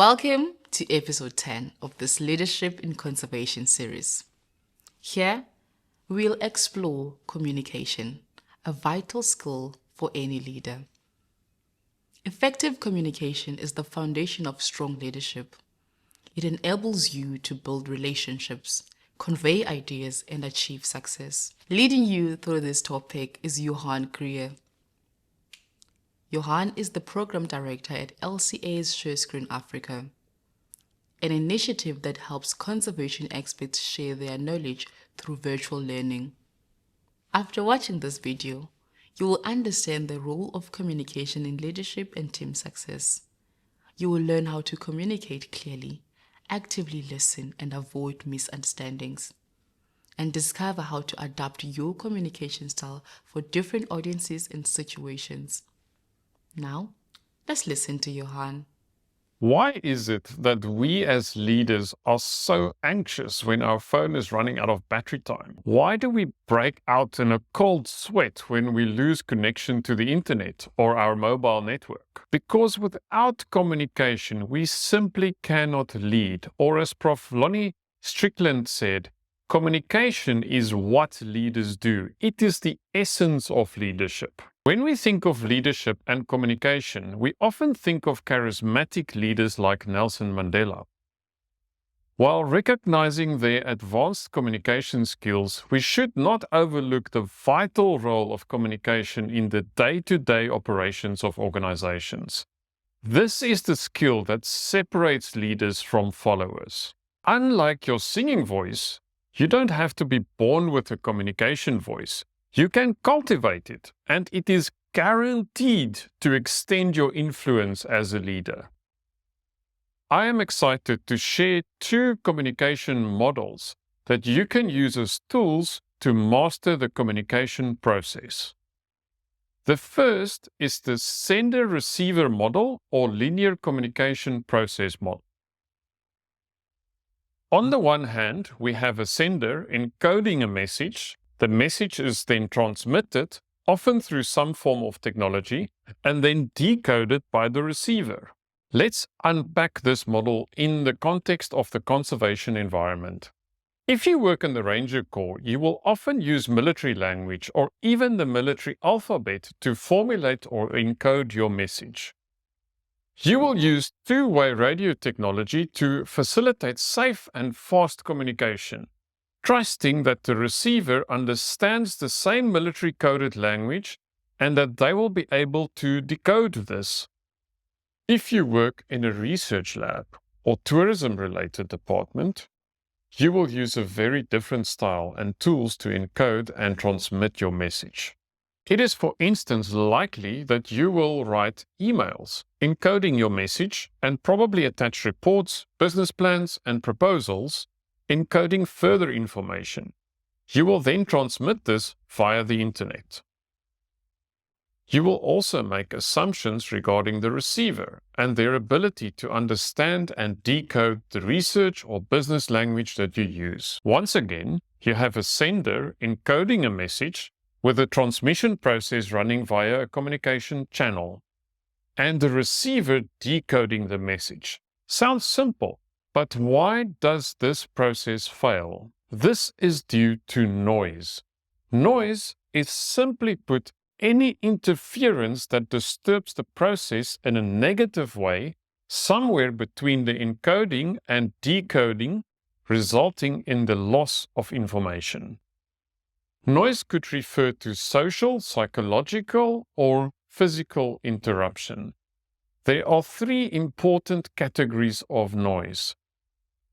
Welcome to episode 10 of this Leadership in Conservation series. Here, we'll explore communication, a vital skill for any leader. Effective communication is the foundation of strong leadership. It enables you to build relationships, convey ideas, and achieve success. Leading you through this topic is Johan Krier. Johan is the Program Director at LCA's Screen Africa, an initiative that helps conservation experts share their knowledge through virtual learning. After watching this video, you will understand the role of communication in leadership and team success. You will learn how to communicate clearly, actively listen and avoid misunderstandings, and discover how to adapt your communication style for different audiences and situations. Now, let's listen to Johan. Why is it that we as leaders are so anxious when our phone is running out of battery time? Why do we break out in a cold sweat when we lose connection to the internet or our mobile network? Because without communication, we simply cannot lead. Or as Prof Lonnie Strickland said, communication is what leaders do. It is the essence of leadership. When we think of leadership and communication, we often think of charismatic leaders like Nelson Mandela. While recognizing their advanced communication skills, we should not overlook the vital role of communication in the day-to-day operations of organizations. This is the skill that separates leaders from followers. Unlike your singing voice, you don't have to be born with a communication voice. You can cultivate it, and it is guaranteed to extend your influence as a leader. I am excited to share 2 communication models that you can use as tools to master the communication process. The first is the sender-receiver model or linear communication process model. On the one hand, we have a sender encoding a message. The message is then transmitted, often through some form of technology, and then decoded by the receiver. Let's unpack this model in the context of the conservation environment. If you work in the Ranger Corps, you will often use military language or even the military alphabet to formulate or encode your message. You will use two-way radio technology to facilitate safe and fast communication, trusting that the receiver understands the same military-coded language and that they will be able to decode this. If you work in a research lab or tourism-related department, you will use a very different style and tools to encode and transmit your message. It is, for instance, likely that you will write emails, encoding your message and probably attach reports, business plans, and proposals, encoding further information. You will then transmit this via the internet. You will also make assumptions regarding the receiver and their ability to understand and decode the research or business language that you use. Once again, you have a sender encoding a message with a transmission process running via a communication channel, and the receiver decoding the message. Sounds simple. But why does this process fail? This is due to noise. Noise is, simply put, any interference that disturbs the process in a negative way, somewhere between the encoding and decoding, resulting in the loss of information. Noise could refer to social, psychological, or physical interruption. There are 3 important categories of noise.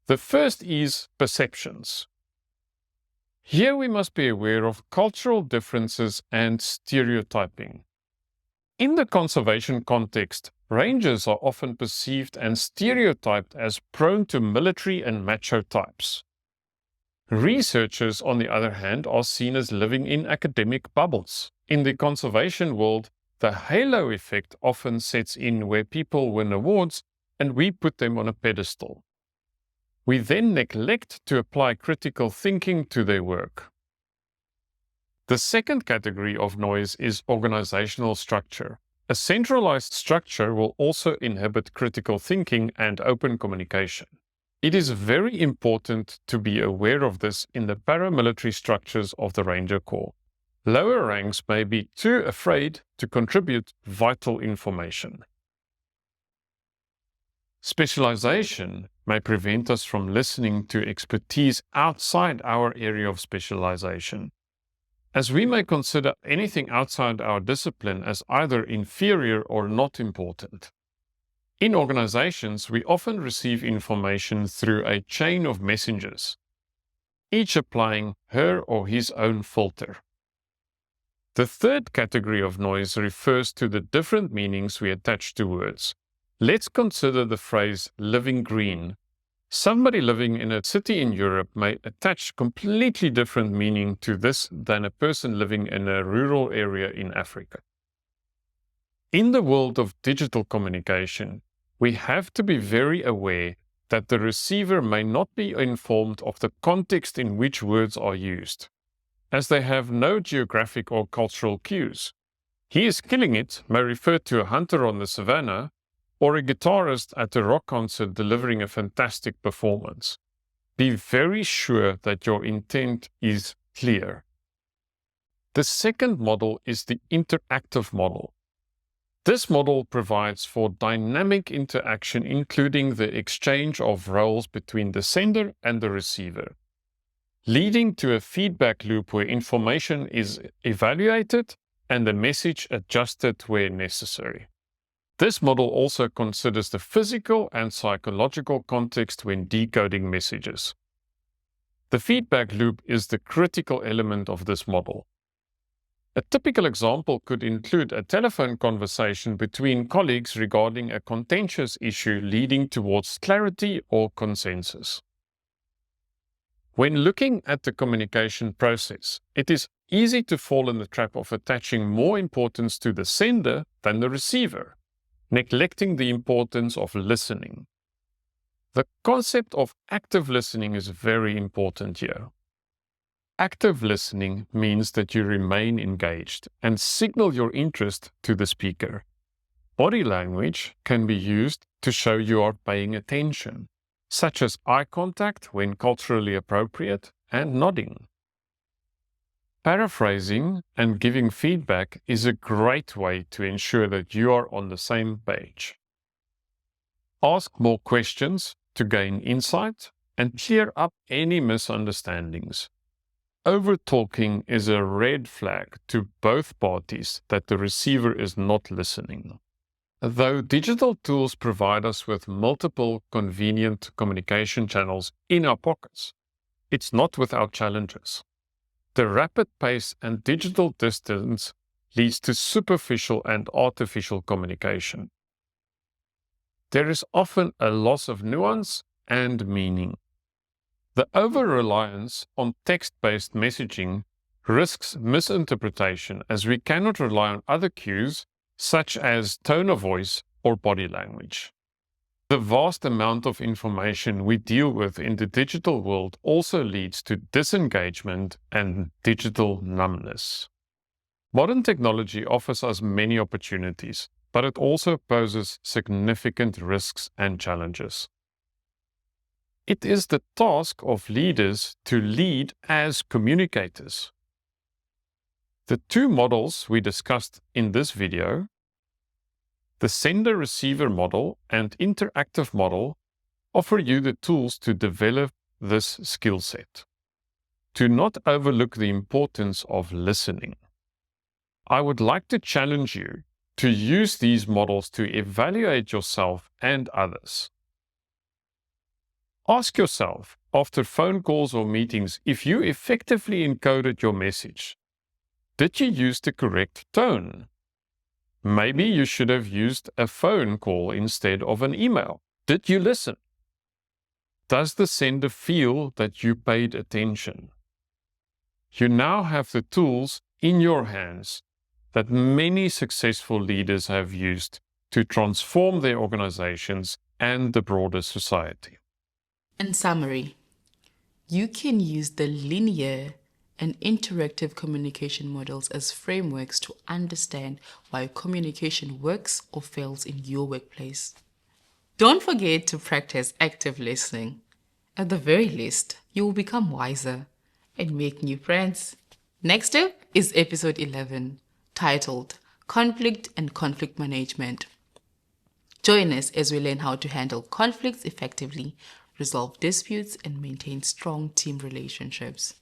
The first is perceptions. Here we must be aware of cultural differences and stereotyping. In the conservation context, rangers are often perceived and stereotyped as prone to military and macho types. Researchers, on the other hand, are seen as living in academic bubbles. In the conservation world, the halo effect often sets in where people win awards and we put them on a pedestal. We then neglect to apply critical thinking to their work. The second category of noise is organizational structure. A centralized structure will also inhibit critical thinking and open communication. It is very important to be aware of this in the paramilitary structures of the Ranger Corps. Lower ranks may be too afraid to contribute vital information. Specialization may prevent us from listening to expertise outside our area of specialization, as we may consider anything outside our discipline as either inferior or not important. In organizations, we often receive information through a chain of messengers, each applying her or his own filter. The third category of noise refers to the different meanings we attach to words. Let's consider the phrase living green. Somebody living in a city in Europe may attach completely different meaning to this than a person living in a rural area in Africa. In the world of digital communication, we have to be very aware that the receiver may not be informed of the context in which words are used, as they have no geographic or cultural cues. "He is killing it" may refer to a hunter on the savannah or a guitarist at a rock concert delivering a fantastic performance. Be very sure that your intent is clear. The second model is the interactive model. This model provides for dynamic interaction, including the exchange of roles between the sender and the receiver, leading to a feedback loop where information is evaluated and the message adjusted where necessary. This model also considers the physical and psychological context when decoding messages. The feedback loop is the critical element of this model. A typical example could include a telephone conversation between colleagues regarding a contentious issue leading towards clarity or consensus. When looking at the communication process, it is easy to fall in the trap of attaching more importance to the sender than the receiver, neglecting the importance of listening. The concept of active listening is very important here. Active listening means that you remain engaged and signal your interest to the speaker. Body language can be used to show you are paying attention, such as eye contact when culturally appropriate and nodding. Paraphrasing and giving feedback is a great way to ensure that you are on the same page. Ask more questions to gain insight and clear up any misunderstandings. Over-talking is a red flag to both parties that the receiver is not listening. Though digital tools provide us with multiple convenient communication channels in our pockets, it's not without challenges. The rapid pace and digital distance leads to superficial and artificial communication. There is often a loss of nuance and meaning. The over-reliance on text-based messaging risks misinterpretation, as we cannot rely on other cues such as tone of voice or body language. The vast amount of information we deal with in the digital world also leads to disengagement and digital numbness. Modern technology offers us many opportunities, but it also poses significant risks and challenges. It is the task of leaders to lead as communicators. The two models we discussed in this video, the sender-receiver model and interactive model, offer you the tools to develop this skill set. Do not overlook the importance of listening. I would like to challenge you to use these models to evaluate yourself and others. Ask yourself, after phone calls or meetings, if you effectively encoded your message. Did you use the correct tone? Maybe you should have used a phone call instead of an email. Did you listen? Does the sender feel that you paid attention? You now have the tools in your hands that many successful leaders have used to transform their organizations and the broader society. In summary, you can use the linear and interactive communication models as frameworks to understand why communication works or fails in your workplace. Don't forget to practice active listening. At the very least, you will become wiser and make new friends. Next up is episode 11, titled Conflict and Conflict Management. Join us as we learn how to handle conflicts effectively, resolve disputes, and maintain strong team relationships.